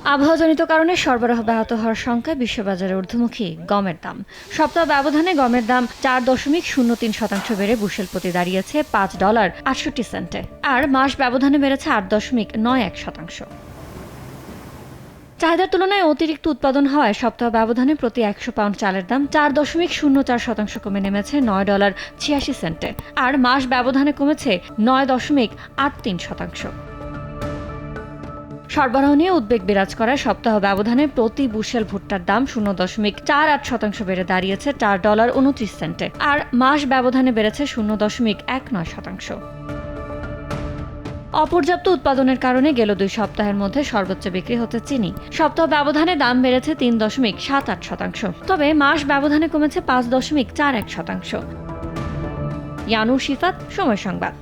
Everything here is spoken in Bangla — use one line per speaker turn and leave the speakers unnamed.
আবহাওয়াজনিত কারণে সরবরাহ ব্যাহত হওয়ার শঙ্কায় বিশ্ববাজারে ঊর্ধ্বমুখী গমের দাম। সপ্তাহ ব্যবধানে গমের দাম 4.03% বেড়ে বুশেল প্রতি দাঁড়িয়েছে $5.68। আর মাস ব্যবধানে বেড়েছে 8.91%। চাহিদার তুলনায় অতিরিক্ত উৎপাদন হওয়ায় সপ্তাহ ব্যবধানে প্রতি 100 পাউন্ড চালের দাম 4.04% কমে নেমেছে $9.86। আর মাস ব্যবধানে কমেছে 9.83%। সরবরাহ নিয়ে উদ্বেগ বিরাজ করায় সপ্তাহ ব্যবধানে প্রতি বুশেল ভুট্টার দাম 0.48% বেড়ে দাঁড়িয়েছে $4.29। আর মাস ব্যবধানে বেড়েছে 0.19%। অপর্যাপ্ত উৎপাদনের কারণে গেল 2 সপ্তাহের মধ্যে সর্বোচ্চ বিক্রি হচ্ছে চিনি। সপ্তাহ ব্যবধানে দাম বেড়েছে 3.78%, তবে মাস ব্যবধানে কমেছে 5.41%। ইয়ানুর শিফাত, সময় সংবাদ।